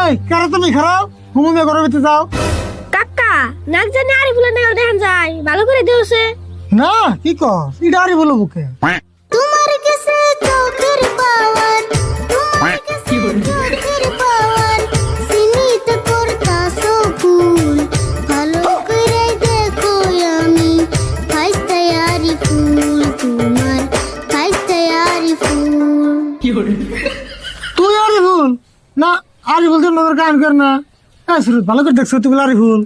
এই কেন তুমি খারাপ ঘুমে ঘরের ভিতরে যাও কাকা নাক জানি আরে ফুলে নেও দেখেন যায় ভালো করে দেওছে না কি কর এটা আরে বলো বুকে তোমার কাছে চোখের পাওয়ার তোমার কাছে চোখের পাওয়ার সিনিতে করতাছো ফুল ভালো করে দেখো আমি খাইতে তৈয়ারি ফুল তোমার খাইতে তৈয়ারি ফুল তুই আরে ভুল না আরে বলতে নজর গান কর না হ্যাঁ সুরত ভালো করে দেখছো তুই আরে ভুল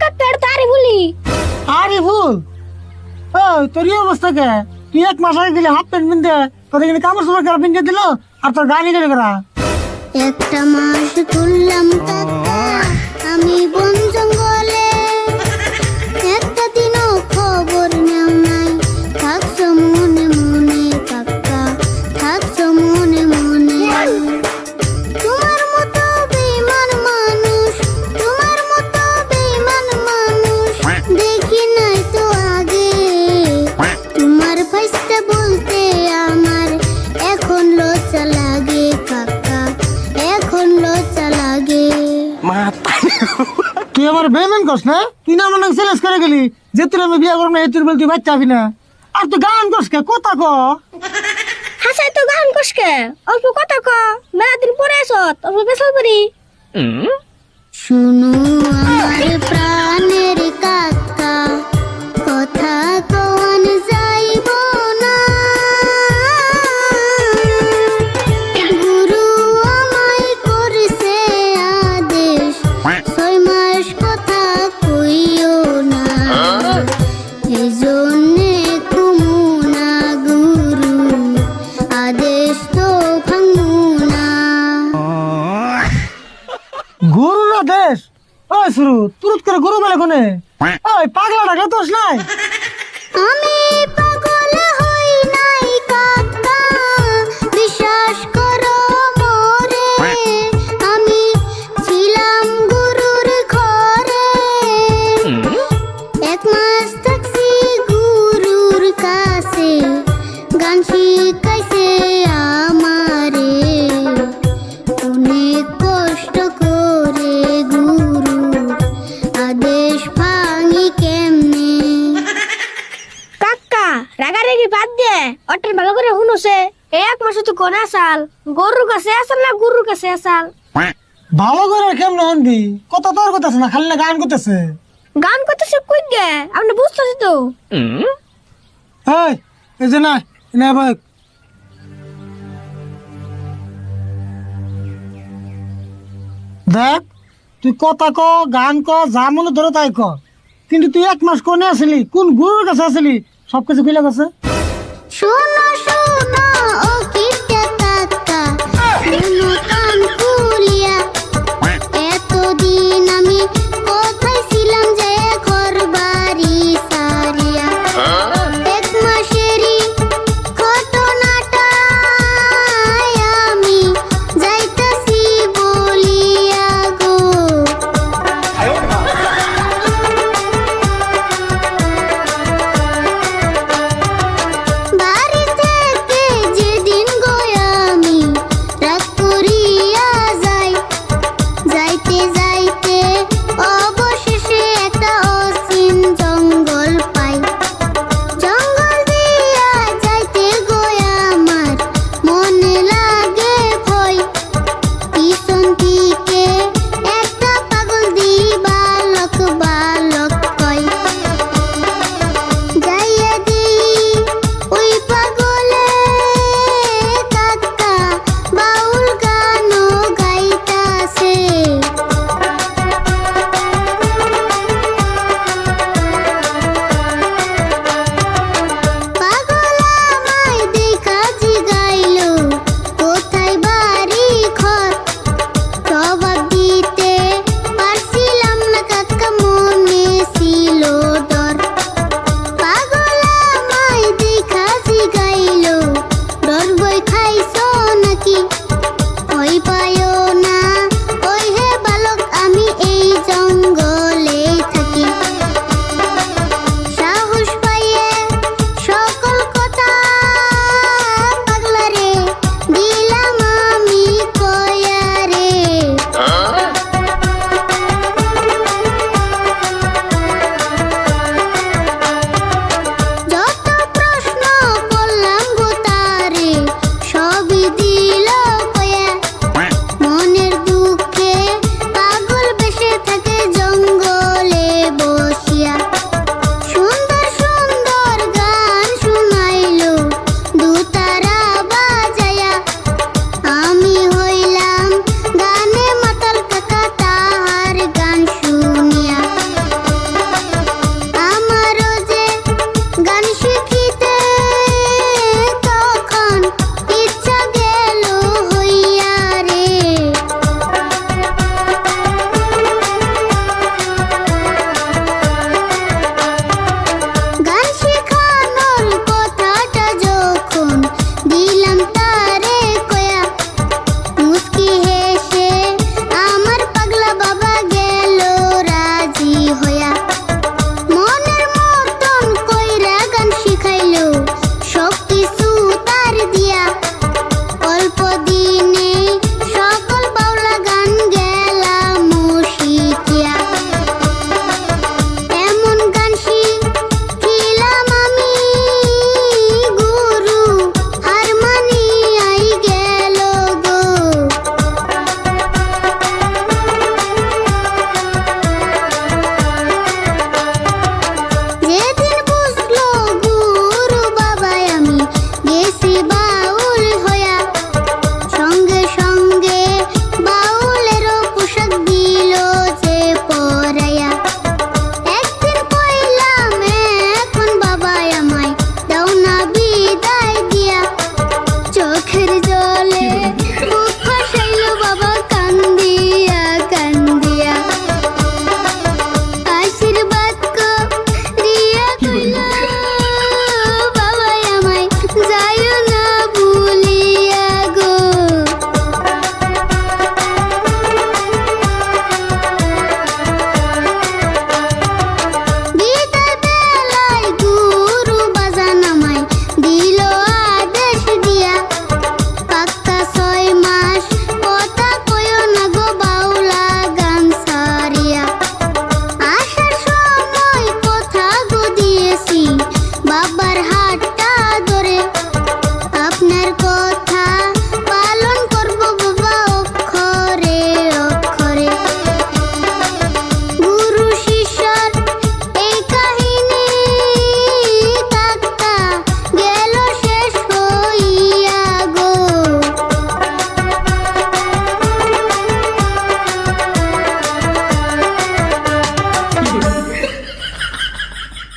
কাকার তারে বলি আরে ভুল ওই তোর এই অবস্থা কে তুই এক মাস আগে গেলে হাফ প্যান্ট পিনতে তোর এখানে কাপড় চোপড় করা পিনতে দিল আর তোর গাড়ি গেলে করা একটা মাস তুললাম কাকা আমি বন জঙ্গলে একটা দিনও খবর নেও নাই থাকছো মনে মনে কাকা থাকছো মনে মনে তোমার মতো বেঈমান মানুষ তোমার মতো বেঈমান মানুষ দেখি নাই তো আগে তোমার ফাইসটা বলতে আমার এখন লজ্জা লাগে কাকা এখন লজ্জা লাগে তুই আমার বেমান করস না তুই না আমার সেলেস করে গেলি যে তুই আমি বিয়ে করবো না এই তুই বল তুই বাচ্চা হবি না আর তুই গান করস কে কথা ক হাসাই তো গান কষকে অল্প কথা ক মেলা দিন পরে আসত অল্প বেসাল পারি শুনো আমার প্রাণের কাকা কথা কন যাইব না গুরু আমায় করছে আদেশ 6 মাস কথা কইও না এই জন্যে কুমু না গুরু আদেশ তো ভাঙু না গরুর আদেশ ওই শুরু তুরুত করে গরু মেলে কোনে ওই পাগলা ডাকে তোস নাই আমি পাগল হই নাই কাকা বিশ্বাস করো মোরে আমি ছিলাম গুরুর ঘরে 1 মাস থাকছি গুরুর কাছে গান শিখাইছে আমারে অনেক কষ্ট করে গুরু আদেশ ভাঙি কেমনে কাকা রাগারাগি বাদ দে অটের ভালো করে শুনুছে 1 মাস তো কোন আসাল গরুর কাছে আসাল না গুরুর কাছে আসাল ভালো করে কেমন হন্দি কত তোর কথা না খালি না গান করতেছে গান করতেছে কই গে আপনি বুঝতেছি তো এই এই যে না না ভাই দেখ তুই কথা ক গান ক যা মনে ধরে তাই ক কিন্তু তুই 1 মাস কোনে আসলি কোন গুরুর কাছে আসলি সবকিছু কইলা গেছে শোনো শোনো ও কিটা কাকা শোনো কান খুলিয়া এতদিন আমি কোথায় ছিলাম যে ঘর বাড়ি সারিয়া 1 মাসেরই ঘটনাটা আমি যাইতাছি বলিয়া গো বাড়ি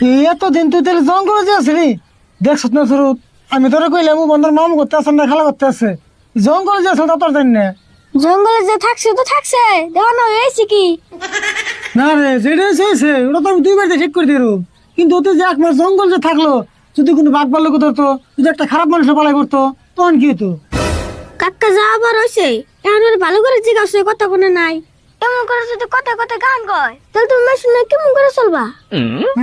এই এতদিন তুই তাহলে জঙ্গলে যে আসলি দেখছ না শুরু আমি তোরে কইলাম ও বন্ধুর মামু করতে আসেন না খেলা করতে আসে জঙ্গলে যে আসল তা তোর জানি না জঙ্গলে যে থাকছে তো থাকছে দেখো না হয়েছে কি না রে যেটা হয়েছে ওটা তো আমি 2 বাড়িতে ঠিক করে দিই কিন্তু ওতে যে এক মাস জঙ্গল যে থাকলো যদি কোনো বাঘ ভাল্লুক ধরতো যদি একটা খারাপ মানুষের পালাই করতো তখন কি হতো কাকা যা আবার হয়েছে এখন ওর ভালো করে জিজ্ঞাসা কথা কোনো নাই এমন করে যদি কথা কথা গান কয় তাহলে তুমি শুনে কেমন করে চলবা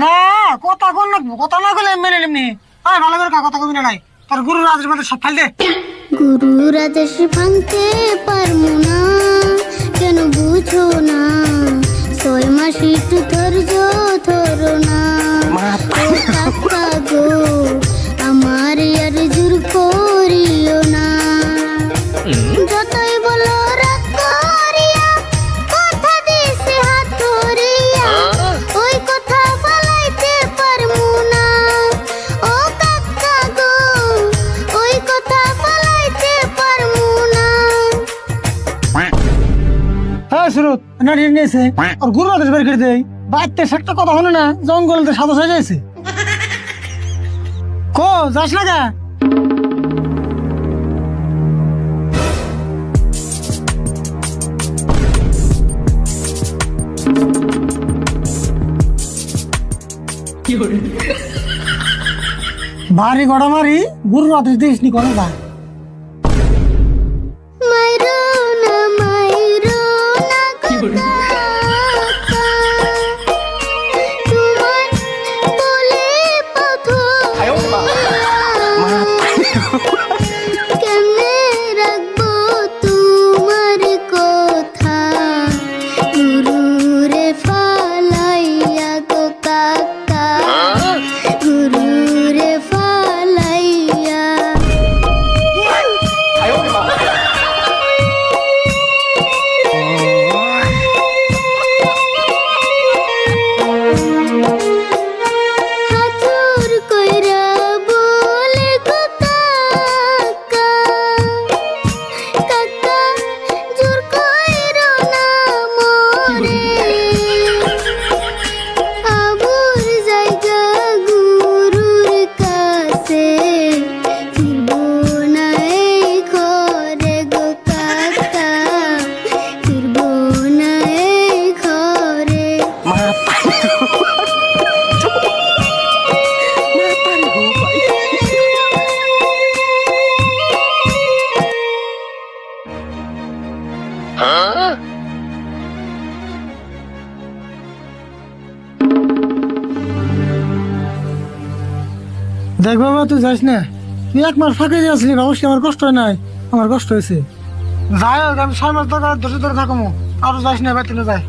না কথা কোন লাগবো কথা না কইলে আমি মেনে নিমনি আয় ভালো করে কথা কবি না নাই তোর গুরু রাজের মধ্যে সব ফাইল দে গুরুর আদেশ ভাঙতে পারমু না কেন বুঝো না 6 মাস একটু ধৈর্য ধরো না ও কাকা গো আমার আর জোর করিও না যতই বলো রাগ করিয়া কথা দিছে হাত ধরিয়া ওই কথা বলাইতে পারমু না ও কাকা গো ওই কথা বলাইতে পারমু না হ্যাঁ সুরত না রে নিয়েছে আর গুরু রাজের বের করে দেই বাইতে একটা কথা হলো না জঙ্গলতে সাদা হয়ে যাইছে কো যাস না গা ভারী গড়া মারি গুরু রাতে দিস নি কোনো যা মাইরো না কাকা তোমার বলে পাথর কেমনে রাখবো তোমার কথা গুরুরে ফালাইয়া গো কাকা গুরুরে ফালাইয়া হাতুর কইরা বলে গো কাকা কাকা জোর কইরো না মোরে আবুর জায়গা গুরুর কাছে ফিরবো না এই ঘরে গো কাকা ফিরবো না এই ঘরে দেখ বাবা তুই যাস না তুই 1 মাস ফাঁকে দিয়ে আসলি অবশ্যই আমার কষ্ট হয় নাই আমার কষ্ট হয়েছে যাই হোক আমি 6 মাস ধরে ধরে থাকবো আরো যাস না বাইতে যাই